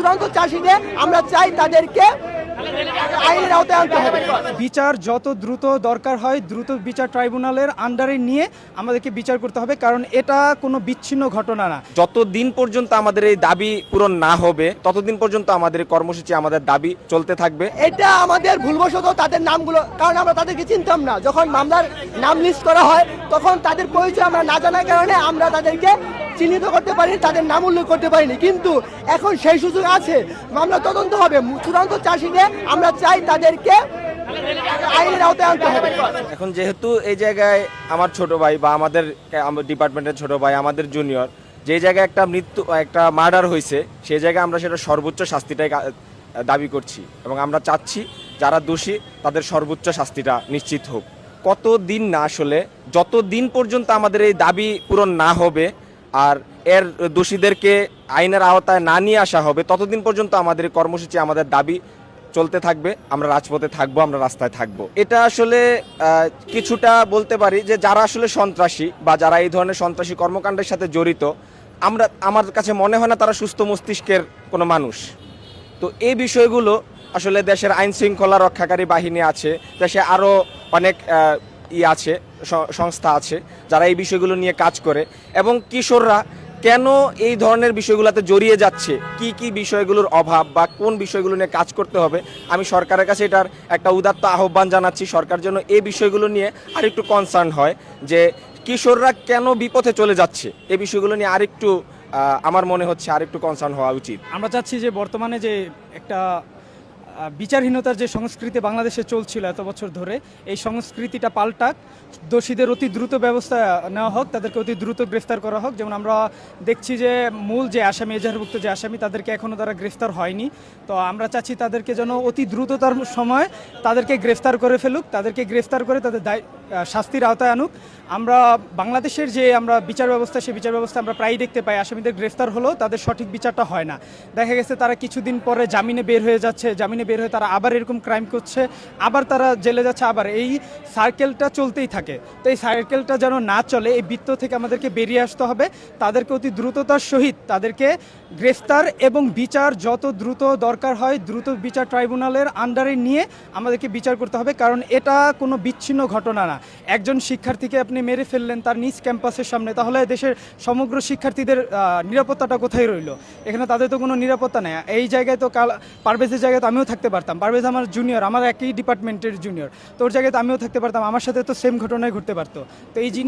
চূড়ান্ত চাষিদের আমরা চাই তাদেরকে আইনের আওতায় আনতে হবে। বিচার যত দ্রুত দরকার হয় দ্রুত বিচার ট্রাইব্যুনালের আন্ডারে নিয়ে আমাদেরকে বিচার করতে হবে, কারণ এটা কোনো বিচ্ছিন্ন ঘটনা না। যতদিন পর্যন্ত আমাদের এই দাবি পূরণ না হবে ততদিন পর্যন্ত আমাদের এই কর্মসূচি, আমাদের দাবি চলতে থাকবে। এটা আমাদের ভুলবশত তাদের নামগুলো, কারণ আমরা তাদেরকে চিনতাম না, যখন মামলার নাম লিস্ট করা হয় তখন তাদের পরিচয় আমরা না জানার কারণে আমরা তাদেরকে চিহ্নিত করতে পারিনি, তাদের নাম উল্লেখ করতে পারিনি। কিন্তু এখন সেই সুযোগ আছে, মামলা তদন্ত হবে, চূড়ান্ত চাষিদের আমরা চাই তাদেরকে আইনের আওতায় আনতে হবে। এখন যেহেতু এই জায়গায় আমার ছোট ভাই বা আমাদের ডিপার্টমেন্টের ছোট ভাই, আমাদের জুনিয়র, যে জায়গায় একটা মার্ডার হয়েছে, সেই জায়গায় আমরা সেটা সর্বোচ্চ শাস্তিটাই দাবি করছি এবং আমরা চাচ্ছি যারা দোষী তাদের সর্বোচ্চ শাস্তিটা নিশ্চিত হোক। কতদিন না, আসলে যতদিন পর্যন্ত আমাদের এই দাবি পূরণ না হবে আর এর দোষীদেরকে আইনের আওতায় না নিয়ে আসা হবে ততদিন পর্যন্ত আমাদের এই কর্মসূচি, আমাদের দাবি চলতে থাকবে। আমরা রাজপথে থাকবো, আমরা রাস্তায় থাকবো। এটা আসলে কিছুটা বলতে পারি যে যারা আসলে সন্ত্রাসী বা যারা এই ধরনের সন্ত্রাসী কর্মকাণ্ডের সাথে জড়িত, আমার কাছে মনে হয় না তারা সুস্থ মস্তিষ্কের কোনো মানুষ। তো এই বিষয়গুলো আসলে দেশের আইন শৃঙ্খলা রক্ষাকারী বাহিনী আছে, দেশে আরও অনেক আছে, সংস্থা আছে যারা এই বিষয়গুলো নিয়ে কাজ করে, এবং কিশোররা কেন এই ধরনের বিষয়গুলোতে জড়িয়ে যাচ্ছে, কি কি বিষয়গুলোর অভাব বা কোন বিষয়গুলো নিয়ে কাজ করতে হবে, আমি সরকারের কাছে এটার একটা উদাত্ত আহ্বান জানাচ্ছি। সরকার যেন এই বিষয়গুলো নিয়ে আরেকটু কনসার্ন হয়, যে কিশোররা কেন বিপথে চলে যাচ্ছে, এই বিষয়গুলো নিয়ে আরেকটু আমার মনে হচ্ছে আরেকটু কনসার্ন হওয়া উচিত। আমরা চাচ্ছি যে বর্তমানে যে একটা বিচারহীনতার যে সংস্কৃতি বাংলাদেশে চলছিল এত বছর ধরে, এই সংস্কৃতিটা পাল্টাক, দোষীদের অতি দ্রুত ব্যবস্থা নেওয়া হোক, তাদেরকে অতি দ্রুত গ্রেফতার করা হোক। যেমন আমরা দেখছি যে মূল যে আসামি, এজাহারভুক্ত যে আসামি, তাদেরকে এখনও তারা গ্রেফতার হয়নি। তো আমরা চাচ্ছি তাদেরকে যেন অতি দ্রুততার সময় তাদেরকে গ্রেফতার করে ফেলুক, তাদেরকে গ্রেফতার করে তাদের শাস্তির আওতায় আনুক। আমরা বাংলাদেশের যে আমরা বিচার ব্যবস্থা, সেই বিচার ব্যবস্থা আমরা প্রায়ই দেখতে পাই, আসামিদের গ্রেফতার হলেও তাদের সঠিক বিচারটা হয় না। দেখা গেছে তারা কিছুদিন পরে জামিনে বের হয়ে যাচ্ছে, জামিনে বের হয়ে তারা আবার এরকম ক্রাইম করছে, আবার তারা জেলে যাচ্ছে, আবার এই সার্কেলটা চলতেই থাকে। তো এই সার্কেলটা যেন না চলে, এই বৃত্ত থেকে আমাদেরকে বেরিয়ে আসতে হবে। তাদেরকে অতি দ্রুততার সহিত তাদেরকে গ্রেফতার এবং বিচার যত দ্রুত দরকার হয় দ্রুত বিচার ট্রাইব্যুনালের আন্ডারে নিয়ে আমাদেরকে বিচার করতে হবে, কারণ এটা কোনো বিচ্ছিন্ন ঘটনা না। একজন শিক্ষার্থীকে আপনি মেরে ফেললেন তার নিজ ক্যাম্পাসের সামনে, তাহলে দেশের সমগ্র শিক্ষার্থীদের নিরাপত্তাটা কোথায় রইল? এখানে তাদের তো কোনো নিরাপত্তা নেই। এই জায়গায় তো পারভেজের জায়গায় তো আমিও থাকতে পারতাম, পারভেজ আমার জুনিয়র, আমার একই ডিপার্টমেন্টের জুনিয়র, তোর জায়গায় তো আমিও থাকতে পারতাম, আমার সাথে তো সেম ঘটনায় ঘটতে পারতো। তো এই জিনিস